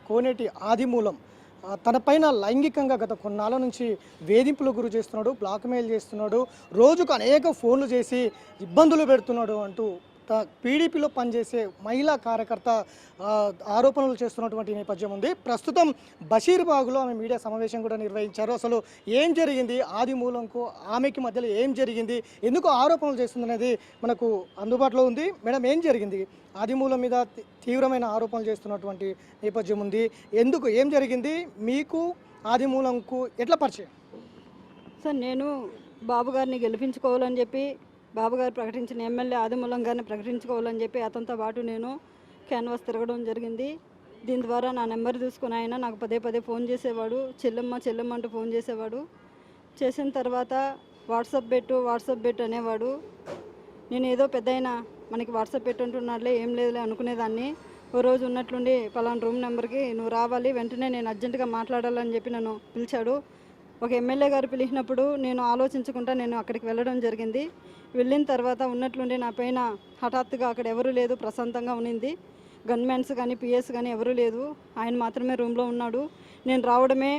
కోనేటి ఆదిమూలం తనపైన లైంగికంగా గత కొన్నాళ్ళ నుంచి వేధింపులకు గురి చేస్తున్నాడు, బ్లాక్మెయిల్ చేస్తున్నాడు, రోజుకు అనేక ఫోన్లు చేసి ఇబ్బందులు పెడుతున్నాడు అంటూ పీడీపీలో పనిచేసే మహిళా కార్యకర్త ఆరోపణలు చేస్తున్నటువంటి నేపథ్యం ఉంది. ప్రస్తుతం బషీర్బాగ్లో ఆమె మీడియా సమావేశం కూడా నిర్వహించారు. అసలు ఏం జరిగింది, ఆదిమూలంకు ఆమెకి మధ్యలో ఏం జరిగింది, ఎందుకు ఆరోపణలు చేస్తుందనేది మనకు అందుబాటులో ఉంది. మేడం, ఏం జరిగింది? ఆదిమూలం మీద తీవ్రమైన ఆరోపణలు చేస్తున్నటువంటి నేపథ్యం ఉంది. ఎందుకు, ఏం జరిగింది, మీకు ఆదిమూలంకు ఎట్లా పరిచయం? సార్, నేను బాబు గారిని గెలిపించుకోవాలని చెప్పి, బాబు గారు ప్రకటించిన ఎమ్మెల్యే ఆదిమూలం గారిని ప్రకటించుకోవాలని చెప్పి అతనితో పాటు నేను క్యాన్వాస్ తిరగడం జరిగింది. దీని ద్వారా నా నెంబర్ తీసుకుని ఆయన నాకు పదే పదే ఫోన్ చేసేవాడు, చెల్లెమ్మ అంటూ ఫోన్ చేసేవాడు. చేసిన తర్వాత వాట్సాప్ పెట్టు అనేవాడు. నేను ఏదో పెద్దయిన మనకి వాట్సాప్ పెట్టుంటున్నాడులే, ఏం లేదులే అనుకునేదాన్ని. ఓ రోజు ఉన్నట్లుండి పలానా రూమ్ నెంబర్కి నువ్వు రావాలి, వెంటనే నేను అర్జెంటుగా మాట్లాడాలని చెప్పి నన్ను పిలిచాడు. ఒక ఎమ్మెల్యే గారు పిలిచినప్పుడు నేను ఆలోచించకుండా నేను అక్కడికి వెళ్ళడం జరిగింది. వెళ్ళిన తర్వాత ఉన్నట్లుండి నా పైన హఠాత్తుగా అక్కడ ఎవరూ లేదు, ప్రశాంతంగా ఉన్నింది. గన్మెన్స్ కానీ పిఎస్ కానీ ఎవరూ లేదు, ఆయన మాత్రమే రూమ్లో ఉన్నాడు. నేను రావడమే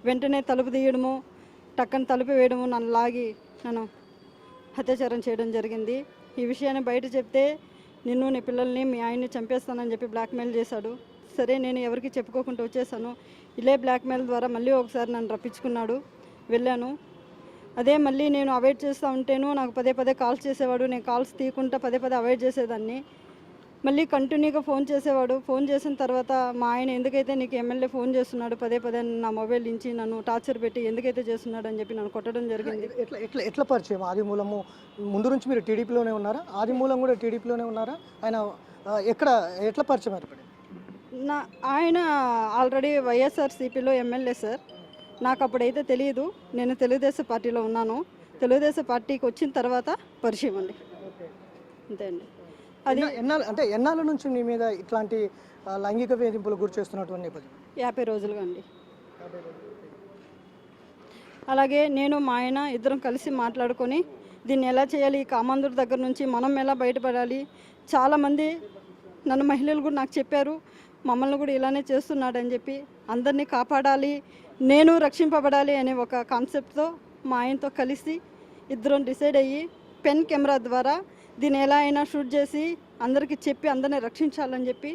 వెంటనే తలుపు తీయడము, టక్కన తలుపు వేయడము, నన్ను లాగి నన్ను అత్యాచారం చేయడం జరిగింది. ఈ విషయాన్ని బయట చెప్తే నిన్ను, నీ పిల్లల్ని, మీ ఆయన్ని చంపేస్తానని చెప్పి బ్లాక్మెయిల్ చేశాడు. సరే, నేను ఎవరికి చెప్పుకోకుండా వచ్చేసాను. ఇలే బ్లాక్మెయిల్ ద్వారా మళ్ళీ ఒకసారి నన్ను రప్పించుకున్నాడు. వెళ్ళాను. అదే మళ్ళీ నేను అవాయిడ్ చేస్తూ ఉంటేను నాకు పదే పదే కాల్స్ చేసేవాడు. నేను కాల్స్ తీయకుండా పదే పదే అవాయిడ్ చేసేదాన్ని. మళ్ళీ కంటిన్యూగా ఫోన్ చేసేవాడు. ఫోన్ చేసిన తర్వాత మా ఆయన ఎందుకైతే నీకు ఎమ్మెల్యే ఫోన్ చేస్తున్నాడు పదే పదే నా మొబైల్ నుంచి నన్ను టార్చర్ పెట్టి ఎందుకైతే చేస్తున్నాడు అని చెప్పి నన్ను కొట్టడం జరిగింది. ఎట్లా పరిచయం ఆదిమూలము? ముందు నుంచి మీరు టీడీపీలోనే ఉన్నారా? ఆదిమూలం కూడా టీడీపీలోనే ఉన్నారా? ఆయన ఎట్లా పరిచయం ఏర్పడింది? ఆయన ఆల్రెడీ వైఎస్ఆర్సీపీలో ఎమ్మెల్యే సార్. నాకు అప్పుడైతే తెలియదు. నేను తెలుగుదేశం పార్టీలో ఉన్నాను. తెలుగుదేశం పార్టీకి వచ్చిన తర్వాత పరిచయం అండి, అంతే అండి. అది ఎన్నాళ్ళ నుంచి మీ మీద ఇట్లాంటి లైంగిక వేధింపులు గురి చేస్తున్నటువంటి నేపథ్యం? 50 రోజులుగా అండి. అలాగే నేను మా ఆయన ఇద్దరం కలిసి మాట్లాడుకొని దీన్ని ఎలా చేయాలి, ఈ కామాంధుడి దగ్గర నుంచి మనం ఎలా బయటపడాలి. చాలామంది నన్ను మహిళలు కూడా నాకు చెప్పారు, మమ్మల్ని కూడా ఇలానే చేస్తున్నాడని చెప్పి, అందరినీ కాపాడాలి, నేను రక్షింపబడాలి అనే ఒక కాన్సెప్ట్తో మా ఆయనతో కలిసి ఇద్దరం డిసైడ్ అయ్యి పెన్ కెమెరా ద్వారా దీన్ని ఎలా అయినా షూట్ చేసి అందరికీ చెప్పి అందరినీ రక్షించాలని చెప్పి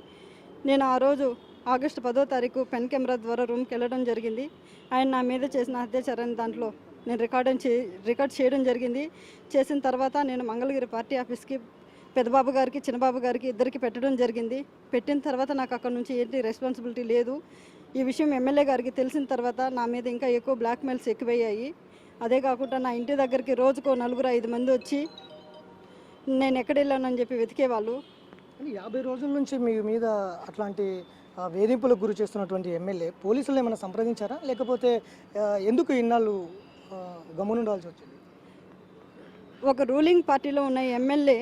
నేను ఆ రోజు ఆగస్టు 10వ తారీఖు పెన్ కెమెరా ద్వారా రూమ్కి వెళ్ళడం జరిగింది. ఆయన నా మీద చేసిన అత్యాచారాన్ని దాంట్లో నేను రికార్డ్ చేయడం జరిగింది. చేసిన తర్వాత నేను మంగళగిరి పార్టీ ఆఫీస్కి పెద్దబాబు గారికి, చిన్నబాబు గారికి ఇద్దరికి పెట్టడం జరిగింది. పెట్టిన తర్వాత నాకు అక్కడ నుంచి ఏంటి రెస్పాన్సిబిలిటీ లేదు. ఈ విషయం ఎమ్మెల్యే గారికి తెలిసిన తర్వాత నా మీద ఇంకా ఎక్కువ బ్లాక్మెయిల్స్ ఎక్కువయ్యాయి. అదే కాకుండా నా ఇంటి దగ్గరికి రోజుకో 4-5 మంది వచ్చి నేను ఎక్కడ వెళ్ళానని చెప్పి వెతికేవాళ్ళు. 50 రోజుల నుంచి మీ మీద అట్లాంటి వేధింపులకు గురి చేస్తున్నటువంటి ఎమ్మెల్యే పోలీసులు ఏమైనా సంప్రదించారా, లేకపోతే ఎందుకు ఇన్నాళ్ళు గమనుండాల్సి వచ్చింది? ఒక రూలింగ్ పార్టీలో ఉన్న ఎమ్మెల్యే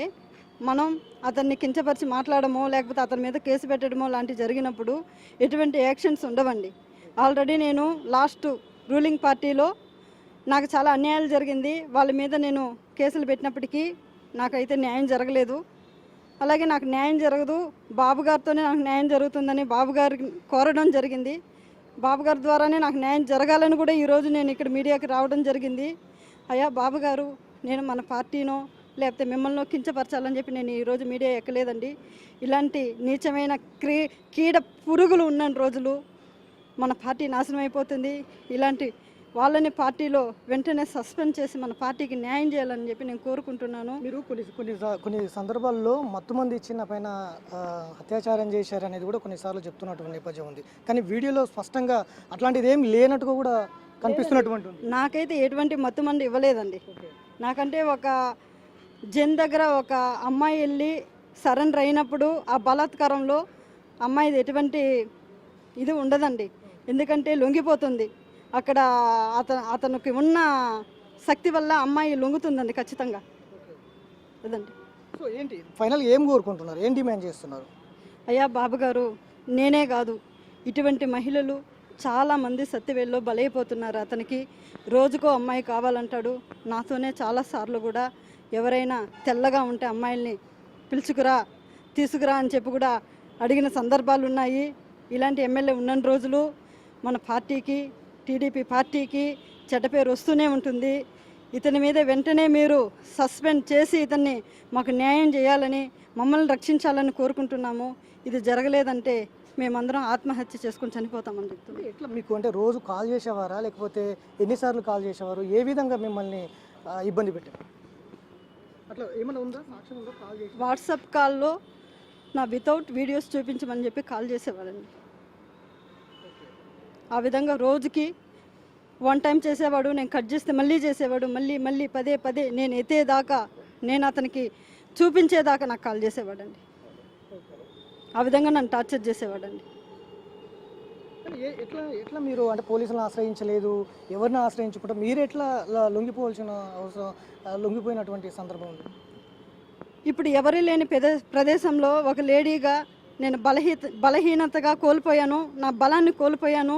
మనం అతన్ని కించపరిచి మాట్లాడమో లేకపోతే అతని మీద కేసు పెట్టడమో లాంటివి జరిగినప్పుడు ఎటువంటి యాక్షన్స్ ఉండవండి. ఆల్రెడీ నేను లాస్ట్ రూలింగ్ పార్టీలో నాకు చాలా అన్యాయాలు జరిగింది. వాళ్ళ మీద నేను కేసులు పెట్టినప్పటికీ నాకైతే న్యాయం జరగలేదు. అలాగే నాకు న్యాయం జరగదు, బాబు గారితోనే నాకు న్యాయం జరుగుతుందని బాబు గారికి కోరడం జరిగింది. బాబు గారి ద్వారానే నాకు న్యాయం జరగాలని కూడా ఈరోజు నేను ఇక్కడ మీడియాకి రావడం జరిగింది. అయ్యా బాబు గారు, నేను మన పార్టీనో లేకపోతే మిమ్మల్ని కించపరచాలని చెప్పి నేను ఈరోజు మీడియా ఎక్కలేదండి. ఇలాంటి నీచమైన కీడ పురుగులు ఉన్న రోజులు మన పార్టీ నాశనం అయిపోతుంది. ఇలాంటి వాళ్ళని పార్టీలో వెంటనే సస్పెండ్ చేసి మన పార్టీకి న్యాయం చేయాలని చెప్పి నేను కోరుకుంటున్నాను. మీరు కొన్ని సందర్భాల్లో మత్తుమంది ఇచ్చిన పైన అత్యాచారం చేశారనేది కూడా కొన్నిసార్లు చెప్తున్నటువంటి నేపథ్యం ఉంది. కానీ వీడియోలో స్పష్టంగా అట్లాంటిది ఏం లేనట్టుగా కూడా కనిపిస్తున్నటువంటి. నాకైతే ఎటువంటి మత్తుమంది ఇవ్వలేదండి. నాకంటే ఒక జన్ దగ్గర ఒక అమ్మాయి వెళ్ళి సరెండర్ అయినప్పుడు ఆ బలాత్కారంలో అమ్మాయిది ఎటువంటి ఇది ఉండదండి. ఎందుకంటే లొంగిపోతుంది. అక్కడ అతనికి ఉన్న శక్తి వల్ల అమ్మాయి లొంగుతుందండి ఖచ్చితంగా. అదండి. సో ఏంటి ఫైనల్ ఏం కోరుకుంటున్నారు, ఏం డిమాండ్ చేస్తున్నారు? అయ్యా బాబు గారు, నేనే కాదు, ఇటువంటి మహిళలు చాలామంది సత్యవేల్లో బలైపోతున్నారు. అతనికి రోజుకో అమ్మాయి కావాలంటాడు. నాతోనే చాలాసార్లు కూడా ఎవరైనా తెల్లగా ఉంటే అమ్మాయిల్ని పిలుచుకురా, తీసుకురా అని చెప్పి కూడా అడిగిన సందర్భాలు ఉన్నాయి. ఇలాంటి ఎమ్మెల్యే ఉన్న రోజులు మన పార్టీకి, టీడీపీ పార్టీకి చెడ్డ పేరు వస్తూనే ఉంటుంది. ఇతని మీద వెంటనే మీరు సస్పెండ్ చేసి ఇతన్ని మాకు న్యాయం చేయాలని, మమ్మల్ని రక్షించాలని కోరుకుంటున్నాము. ఇది జరగలేదంటే మేమందరం ఆత్మహత్య చేసుకొని చనిపోతామని చెప్తుంది. ఎట్లా మీకు అంటే రోజు కాల్ చేసేవారా, లేకపోతే ఎన్నిసార్లు కాల్ చేసేవారు, ఏ విధంగా మిమ్మల్ని ఇబ్బంది పెట్టారు? అట్లా ఏమైనా ఉందా, సాక్ష్యం ఉందా? కాల్ చేసి వాట్సాప్ కాల్లో నా వితౌట్ వీడియోస్ చూపించమని చెప్పి కాల్ చేసేవాడండి. ఆ విధంగా రోజుకి 1 టైం చేసేవాడు, నేను కట్ చేస్తే మళ్ళీ చేసేవాడు, మళ్ళీ పదే పదే నేను ఎత్తేదాకా, నేను అతనికి చూపించేదాకా నాకు కాల్ చేసేవాడండి. ఆ విధంగా నన్ను టార్చర్ చేసేవాడండి. ఎట్లా ఎట్లా మీరు అంటే పోలీసులను ఆశ్రయించలేదు, ఎవరిని ఆశ్రయించకుండా మీరు ఎట్లా లొంగిపోవాల్సిన అవసరం, లొంగిపోయినటువంటి సందర్భం ఉంది? ఇప్పుడు ఎవరు లేని ప్రదేశంలో ఒక లేడీగా నేను బలహీనతగా కోల్పోయాను, నా బలాన్ని కోల్పోయాను.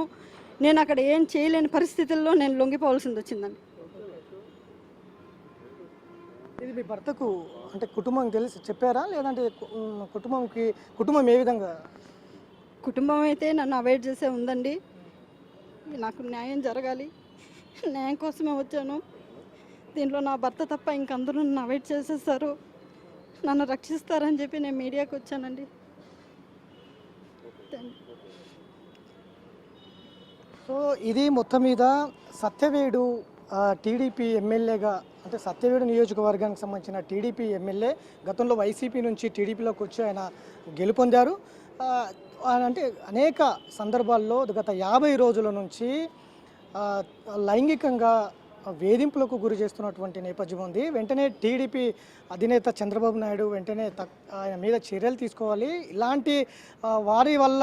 నేను అక్కడ ఏం చేయలేని పరిస్థితుల్లో నేను లొంగిపోవాల్సింది వచ్చిందండి. ఇది మీ భర్తకు అంటే కుటుంబం తెలిసి చెప్పారా, లేదంటే కుటుంబం ఏ విధంగా? కుటుంబం అయితే నన్ను అవాయిడ్ చేసే ఉందండి. నాకు న్యాయం జరగాలి, న్యాయం కోసమే వచ్చాను. దీంట్లో నా భర్త తప్ప ఇంకందరూ నన్ను అవాయిడ్ చేసేస్తారు. నన్ను రక్షిస్తారని చెప్పి నేను మీడియాకి వచ్చానండి. సో ఇది మొత్తం మీద సత్యవేడు టీడీపీ ఎమ్మెల్యేగా, అంటే సత్యవేడు నియోజకవర్గానికి సంబంధించిన టీడీపీ ఎమ్మెల్యే గతంలో వైసీపీ నుంచి టీడీపీలోకి వచ్చి ఆయన గెలుపొందారు. అంటే అనేక సందర్భాల్లో గత 50 రోజుల నుంచి లైంగికంగా వేధింపులకు గురి చేస్తున్నటువంటి నేపథ్యం ఉంది. వెంటనే టీడీపీ అధినేత చంద్రబాబు నాయుడు వెంటనే ఆయన మీద చర్యలు తీసుకోవాలి. ఇలాంటి వారి వల్ల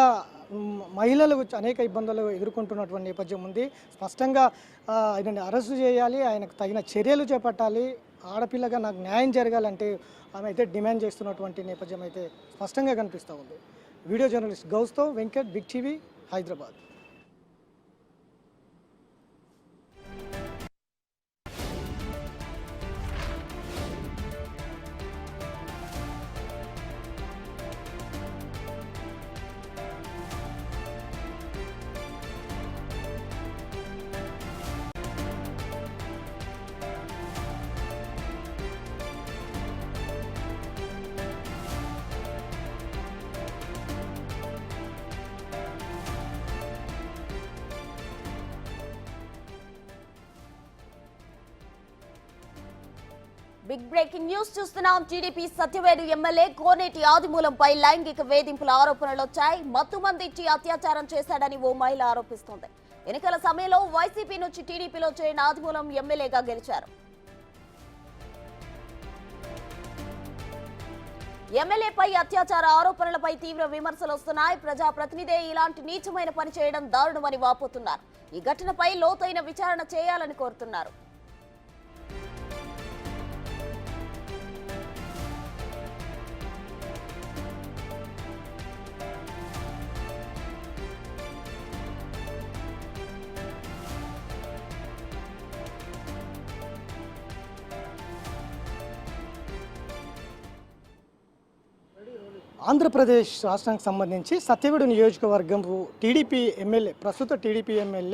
మహిళలు అనేక ఇబ్బందులు ఎదుర్కొంటున్నటువంటి నేపథ్యం ఉంది. స్పష్టంగా ఆయనని అరెస్టు చేయాలి, ఆయనకు తగిన చర్యలు చేపట్టాలి. ఆడపిల్లగా నాకు న్యాయం జరగాలంటే ఆమె అయితే డిమాండ్ చేస్తున్నటువంటి నేపథ్యం అయితే స్పష్టంగా కనిపిస్తూ ఉంది. వీడియో జర్నలిస్ట్ గౌస్తో Venkat, big TV, Hyderabad. Big breaking news చూస్తున్నాం. టీడీపీ సత్యవేడు ఎమ్మెల్యే కోనేటి ఆదిమూలంపై లైంగిక వేధింపుల ఆరోపణలు వచ్చాయి. మత్తుమంది ఇచ్చి అత్యాచారం చేశాడని ఓ మహిళ ఆరోపిస్తోంది. ఎన్నికల సమయంలో వైసీపీ నుంచి టీడీపీలో చేరిన ఆదిమూలం ఎమ్మెల్యేగా గెలిచారు. ఎమ్మెల్యేపై అత్యాచార ఆరోపణలపై తీవ్ర విమర్శలు వస్తున్నాయి. ప్రజాప్రతినిధే ఇలాంటి నీచమైన పని చేయడం దారుణమని వాపోతున్నారు. ఈ ఘటనపై లోతైన విచారణ చేయాలని కోరుతున్నారు. ఆంధ్రప్రదేశ్ రాష్ట్రానికి సంబంధించి సత్యవేడు నియోజకవర్గం టీడీపీ ఎమ్మెల్యే, ప్రస్తుత టీడీపీ ఎమ్మెల్యే